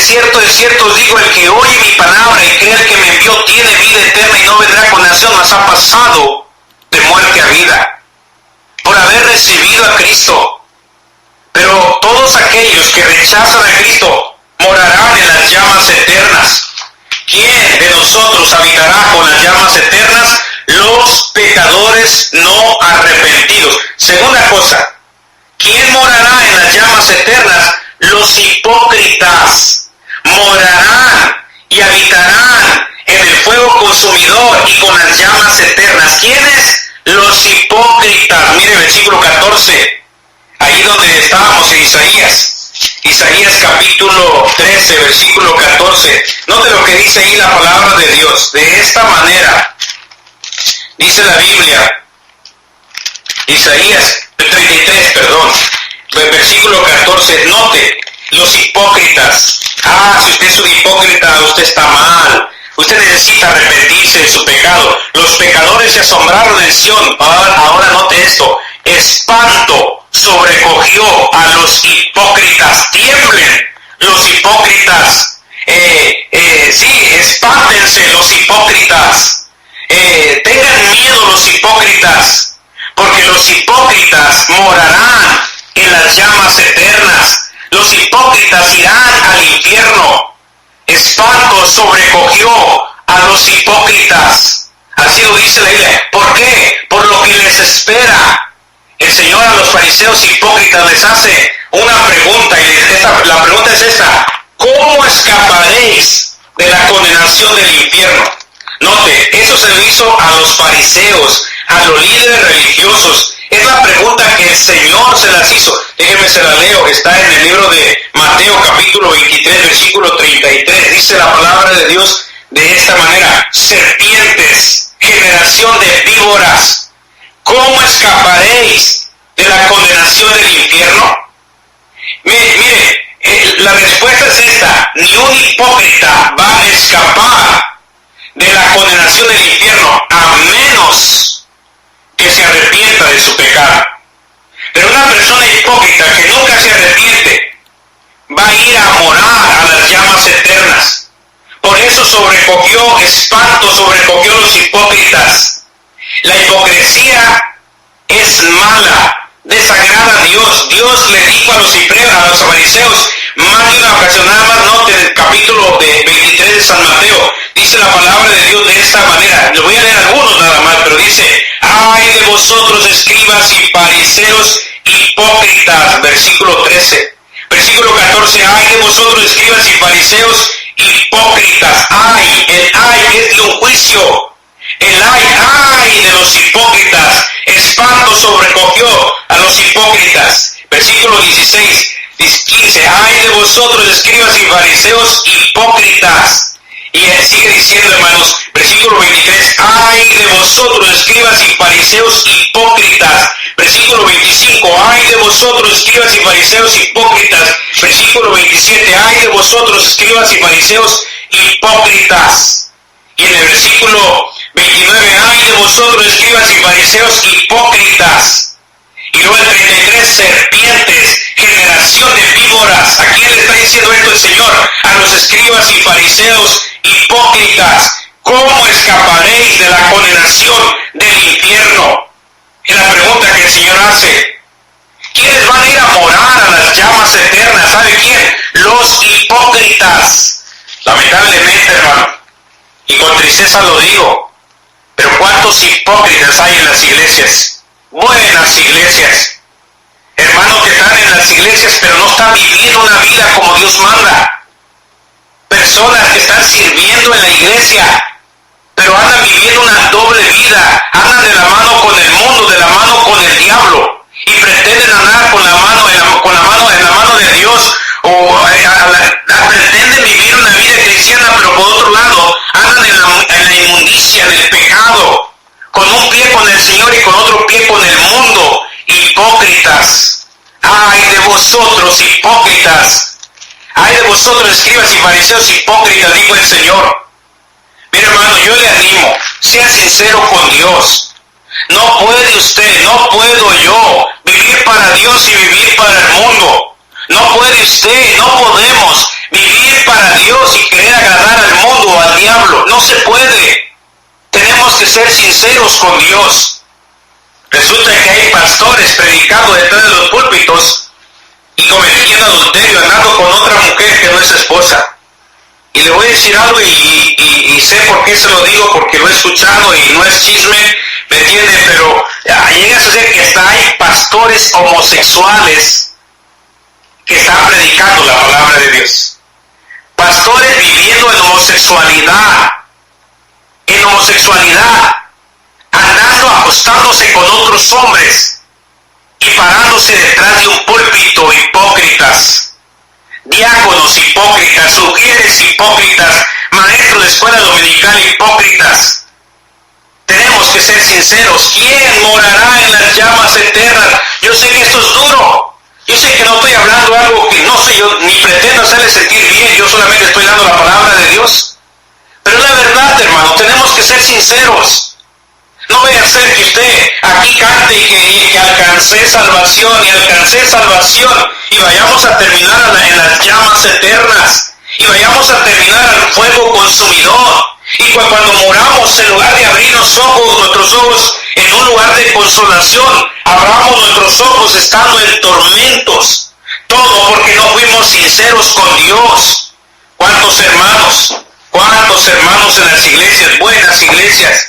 de cierto os digo, el que oye mi palabra y cree el que me envió tiene vida eterna y no vendrá a condenación, mas ha pasado de muerte a vida, por haber recibido a Cristo. Pero todos aquellos que rechazan a Cristo morarán en las llamas eternas. ¿Quién de nosotros habitará con las llamas eternas? Los pecadores no arrepentidos. Segunda cosa, ¿quién morará en las llamas eternas? Los hipócritas morarán y habitarán en el fuego consumidor y con las llamas eternas. ¿Quiénes? Los hipócritas. Mire versículo 14, ahí donde estábamos en Isaías capítulo 13, versículo 14. Note lo que dice ahí la palabra de Dios. De esta manera dice la Biblia, Isaías 33, versículo 14. Note, los hipócritas. Si usted es un hipócrita, usted está mal. Usted necesita arrepentirse de su pecado. Los pecadores se asombraron en Sión. Ahora note esto. Espanto sobrecogió a los hipócritas. Tiemblen los hipócritas. Espántense los hipócritas. Tengan miedo los hipócritas, porque los hipócritas morarán en las llamas eternas. Los hipócritas irán al infierno. Espanto sobrecogió a los hipócritas. Así lo dice la Biblia. ¿Por qué? Por lo que les espera. El Señor a los fariseos hipócritas les hace una pregunta, y la pregunta es esta: ¿cómo escaparéis de la condenación del infierno? Note, eso se lo hizo a los fariseos, a los líderes religiosos. Es la pregunta que el Señor se las hizo. Déjenme se la leo. Está en el libro de Mateo capítulo 23, versículo 33. Dice la palabra de Dios de esta manera: serpientes, generación de víboras, ¿cómo escaparéis de la condenación del infierno? Mire, la respuesta es esta: ni un hipócrita va a escapar de la condenación del infierno, a menos que se arrepienta de su pecado. Pero una persona hipócrita que nunca se arrepiente va a ir a morar a las llamas eternas. Por eso espanto sobrecogió a los hipócritas. La hipocresía es mala, desagrada a Dios. Dios le dijo a los fariseos más de una ocasión. Nada más note en el capítulo 23 de San Mateo, dice la palabra de Dios de esta manera. Le voy a leer algunos nada más, pero dice: ay de vosotros, escribas y fariseos hipócritas. Versículo 13. Versículo 14: ay de vosotros, escribas y fariseos hipócritas. El ay es de un juicio. El ay de los hipócritas. Espanto sobrecogió a los hipócritas. Versículo 16, 15: ay de vosotros, escribas y fariseos hipócritas. Y él sigue diciendo, hermanos, versículo 23: ay de vosotros, escribas y fariseos hipócritas. Versículo 25: ay de vosotros, escribas y fariseos hipócritas. Versículo 27: ay de vosotros, escribas y fariseos hipócritas. Y en el versículo 29: ay de vosotros, escribas y fariseos hipócritas. Y luego el 33: serpientes, generación de víboras. ¿A quién le está diciendo esto el Señor? A los escribas y fariseos hipócritas. ¿Cómo escaparéis de la condenación del infierno? Es la pregunta que el Señor hace. ¿Quiénes van a ir a morar a las llamas eternas? ¿Sabe quién? Los hipócritas. Lamentablemente, hermano, y con tristeza lo digo, pero ¿cuántos hipócritas hay en las iglesias? Buenas iglesias, hermanos que están en las iglesias pero no están viviendo una vida como Dios manda. Personas que están sirviendo en la iglesia pero andan viviendo una doble vida, andan de la mano con el mundo, de la mano con el diablo, y pretenden andar con la mano en la mano de Dios, o pretenden vivir una vida cristiana, pero por otro lado andan en la inmundicia, en el pecado, con un pie con el Señor y con otro pie con el mundo. Hipócritas. Ay de vosotros, hipócritas. Ay de vosotros, escribas y fariseos hipócritas, dijo el Señor. Mire, hermano, yo le animo, sea sincero con Dios. No puede usted, no puedo yo vivir para Dios y vivir para el mundo. No puede usted, no podemos vivir para diablo. No se puede. Tenemos que ser sinceros con Dios. Resulta que hay pastores predicando detrás de los púlpitos y cometiendo adulterio, andando con otra mujer que no es esposa. Y le voy a decir algo y sé por qué se lo digo, porque lo he escuchado y no es chisme, ¿me entiende? Pero llega a ser que hasta hay pastores homosexuales que están predicando la palabra de Dios. Pastores viviendo en homosexualidad, andando, acostándose con otros hombres y parándose detrás de un púlpito, hipócritas. Diáconos hipócritas, mujeres hipócritas, maestros de escuela dominical hipócritas. Tenemos que ser sinceros. ¿Quién morará en las llamas eternas? Yo sé que esto es duro. Yo sé que no estoy hablando algo que no sé, yo ni pretendo hacerle sentir bien. Yo solamente estoy dando la palabra de Dios. Pero es la verdad, hermano. Tenemos que ser sinceros. No vaya a ser que usted aquí cante y que alcancé salvación y vayamos a terminar en las llamas eternas y vayamos a terminar al fuego consumidor. Y cuando moramos, en lugar de abrir nuestros ojos en un lugar de consolación, abramos nuestros ojos estando en tormentos. Todo porque no fuimos sinceros con Dios. ¿Cuántos hermanos en las iglesias, buenas iglesias,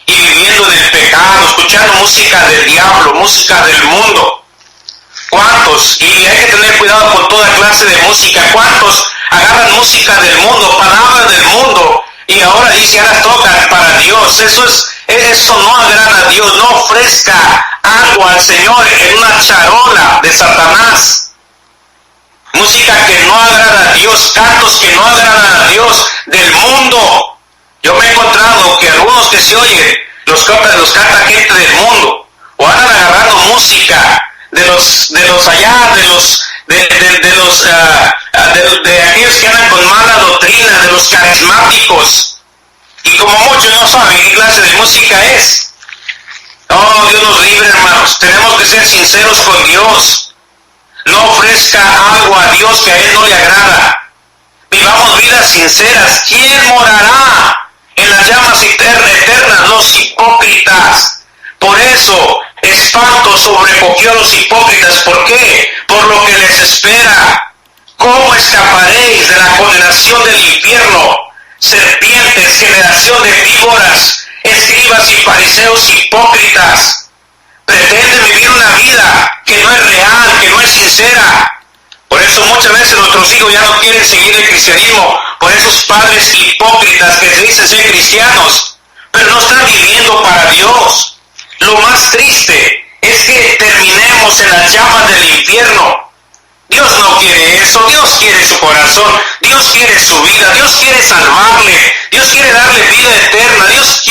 y viviendo en el pecado, escuchando música del diablo, música del mundo? ¿Cuántos? Y hay que tener cuidado con toda clase de música. ¿Cuántos agarran música del mundo, palabras del mundo, y ahora dice, ahora tocan para Dios? Eso no agrada a Dios. No ofrezca algo al Señor en una charola de Satanás. Música que no agrada a Dios, cantos que no agradan a Dios, del mundo. Yo me he encontrado que algunos que se oyen los canta gente del mundo, o andan agarrando música de aquellos que andan con mala doctrina, de los carismáticos, y como muchos no saben qué clase de música es. Oh, Dios nos libre, hermanos. Tenemos que ser sinceros con Dios. No ofrezca algo a Dios que a Él no le agrada. Vivamos vidas sinceras. ¿Quién morará en las llamas eternas? Los hipócritas. Por eso espanto sobrecogió a los hipócritas. ¿Por qué? Por lo que les espera. ¿Cómo escaparéis de la condenación del infierno? Serpientes, generación de víboras, escribas y fariseos hipócritas. Pretenden vivir una vida que no es real, que no es sincera. Por eso muchas veces nuestros hijos ya no quieren seguir el cristianismo, por esos padres hipócritas que se dicen ser cristianos, pero no están viviendo para Dios. Lo más triste es que terminemos en las llamas del infierno. Dios no quiere eso. Dios quiere su corazón, Dios quiere su vida, Dios quiere salvarle, Dios quiere darle vida eterna, Dios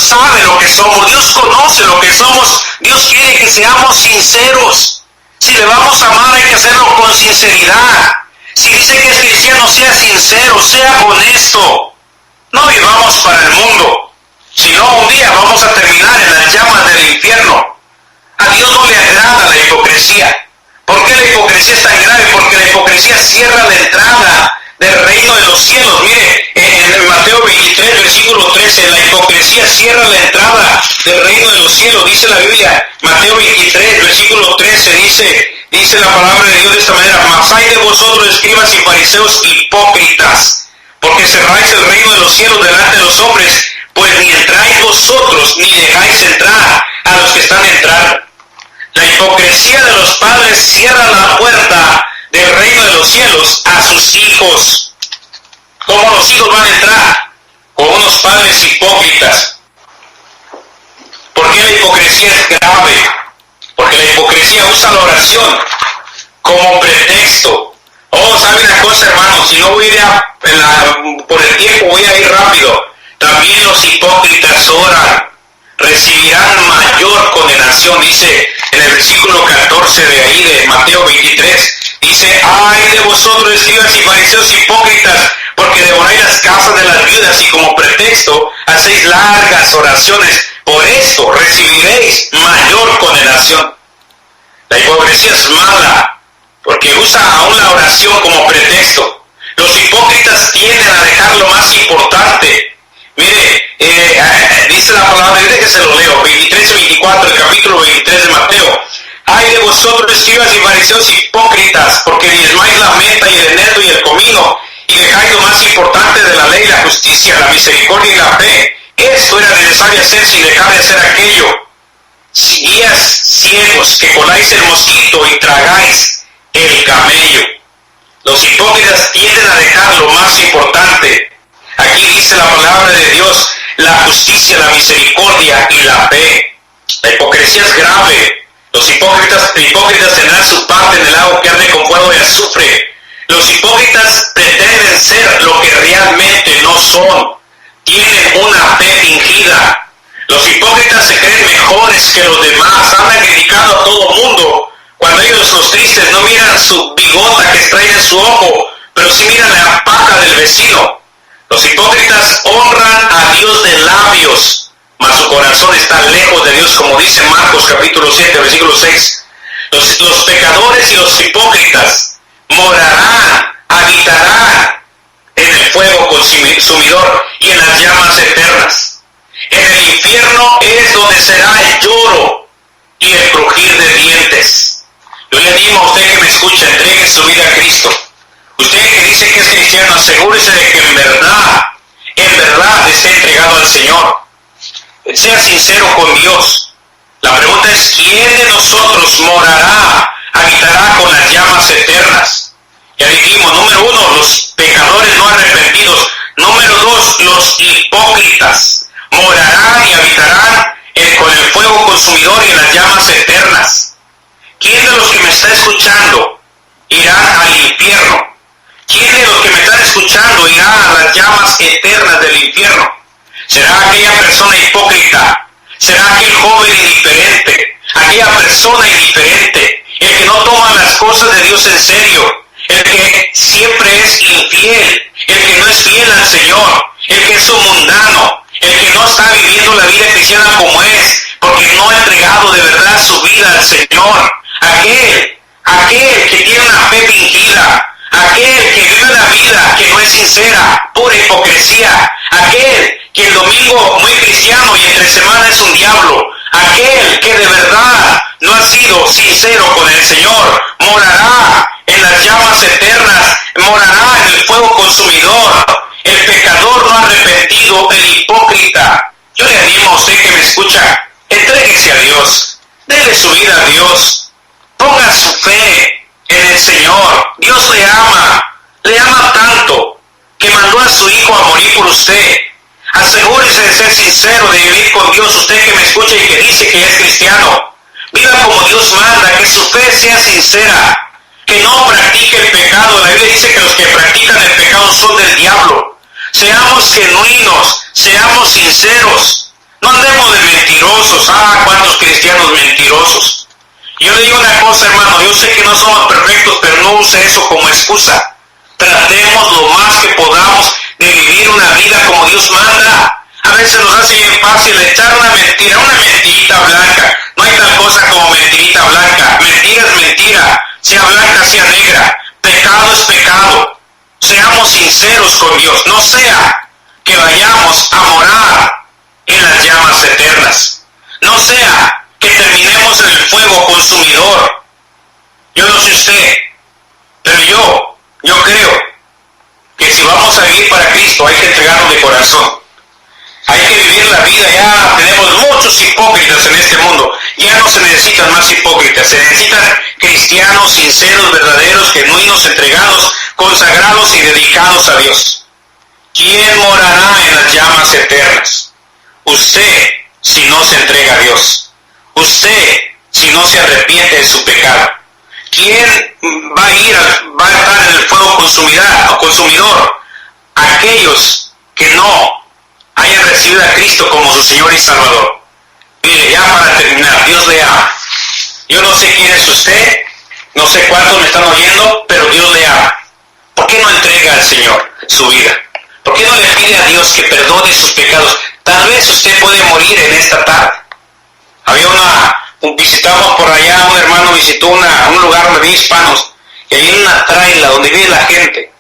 sabe lo que somos, Dios conoce lo que somos, Dios quiere que seamos sinceros. Si le vamos a amar hay que hacerlo con sinceridad. Si dice que es cristiano, sea sincero, sea honesto. No vivamos para el mundo, sino un día vamos a terminar en las llamas del infierno. A Dios no le agrada la hipocresía. ¿Por qué la hipocresía es tan grave? Porque la hipocresía cierra la entrada del reino de los cielos. Mire, en Mateo 23, versículo 13, la hipocresía cierra la entrada del reino de los cielos. Dice la Biblia, Mateo 23, versículo 13, dice la palabra de Dios de esta manera: mas hay de vosotros, escribas y fariseos hipócritas, porque cerráis el reino de los cielos delante de los hombres, pues ni entráis vosotros, ni dejáis entrar a los que están entrando. La hipocresía de los padres cierra la puerta del reino de los cielos a sus hijos. ¿Cómo los hijos van a entrar? Con unos padres hipócritas. ¿Por qué la hipocresía es grave? Porque la hipocresía usa la oración como pretexto. Oh, ¿sabe una cosa, hermanos? Si no voy a ir por el tiempo, voy a ir rápido. También los hipócritas oran, recibirán mayor condenación. Dice en el versículo 14 de ahí de Mateo 23, dice: ay de vosotros, escribas y fariseos hipócritas, porque devoráis las casas de las viudas y como pretexto hacéis largas oraciones. Por esto recibiréis mayor condenación. La hipocresía es mala porque usa aún la oración como pretexto. Los hipócritas tienden a dejar lo más dice la palabra, dice que se lo leo, 23 y 24, el capítulo 23 de Mateo. Ay de vosotros, escribas y fariseos hipócritas, porque diezmáis la menta y el eneldo y el comino, y dejáis lo más importante de la ley, la justicia, la misericordia y la fe. Esto era necesario hacer sin dejar de hacer aquello. Guías ciegos, que coláis el mosquito y tragáis el camello. Los hipócritas tienden a dejar lo más importante. Aquí dice la palabra de Dios, la justicia, la misericordia y la fe. La hipocresía es grave. Los hipócritas tendrán su parte en el lago que arde con fuego de azufre. Los hipócritas pretenden ser lo que realmente no son. Tienen una fe fingida. Los hipócritas se creen mejores que los demás. Andan criticando a todo mundo. Cuando ellos, los tristes, no miran su bigota que trae en su ojo, pero sí miran la paja del vecino. Los hipócritas honran a Dios de labios, mas su corazón está lejos de Dios, como dice Marcos capítulo 7, versículo 6. Los pecadores y los hipócritas morarán, habitarán en el fuego consumidor y en las llamas eternas. En el infierno es donde será el lloro y el crujir de dientes. Yo le animo a usted que me escucha, entregue su vida a Cristo. Usted que dice que es cristiano, asegúrese de que en verdad esté entregado al Señor. Sea sincero con Dios. La pregunta es, ¿quién de nosotros morará, habitará con las llamas eternas? Ya dijimos, número 1, los pecadores no arrepentidos. Número 2, los hipócritas morarán y habitarán con el fuego consumidor y en las llamas eternas. ¿Quién de los que me está escuchando irá al infierno? ¿Quién de los que me están escuchando irá a las llamas eternas del infierno? ¿Será aquella persona hipócrita? ¿Será aquel joven indiferente? Aquella persona indiferente, el que no toma las cosas de Dios en serio, el que siempre es infiel, el que no es fiel al Señor, el que es un mundano, el que no está viviendo la vida cristiana como es, porque no ha entregado de verdad su vida al Señor. Aquel que tiene una fe fingida, aquel que vive una vida que no es sincera, pura hipocresía, aquel que el domingo muy cristiano y entre semana es un diablo, aquel que de verdad no ha sido sincero con el Señor, morará en las llamas eternas, morará en el fuego consumidor. El pecador no arrepentido, el hipócrita. Yo le animo a usted que me escucha, entréguese a Dios, déle su vida a Dios, ponga su fe en el Señor. Dios le ama tanto que mandó a su Hijo a morir por usted. Asegúrese de ser sincero, de vivir con Dios. Usted que me escucha y que dice que es cristiano, viva como Dios manda, que su fe sea sincera, que no practique el pecado. La Biblia dice que los que practican el pecado son del diablo. Seamos genuinos, seamos sinceros, no andemos de mentirosos. ¿Cuántos cristianos mentirosos? Yo le digo una cosa, hermano, yo sé que no somos perfectos, pero no use eso como excusa. Tratemos lo más que podamos de vivir una vida como Dios manda. A veces nos hace bien fácil echar una mentirita blanca. No hay tal cosa como mentirita blanca. Mentira es mentira, sea blanca, sea negra. Pecado es pecado. Seamos sinceros con Dios, no sea que vayamos a morar en las llamas eternas. No sea que terminemos en el fuego consumidor. Yo no sé usted, pero yo creo que si vamos a vivir para Cristo hay que entregarnos de corazón. Hay que vivir la vida. Ya tenemos muchos hipócritas en este mundo. Ya no se necesitan más hipócritas. Se necesitan cristianos sinceros, verdaderos, genuinos, entregados, consagrados y dedicados a Dios. ¿Quién morará en las llamas eternas? Usted, si no se entrega a Dios. Usted, si no se arrepiente de su pecado. ¿Quién va a estar en el fuego consumidor? Aquellos que no hayan recibido a Cristo como su Señor y Salvador. Mire, ya para terminar, Dios le ama. Yo no sé quién es usted, no sé cuántos me están oyendo, pero Dios le ama. ¿Por qué no entrega al Señor su vida? ¿Por qué no le pide a Dios que perdone sus pecados? Tal vez usted puede morir en esta tarde. Visitamos por allá, un hermano visitó un lugar donde viven hispanos, y hay una traila donde vive la gente.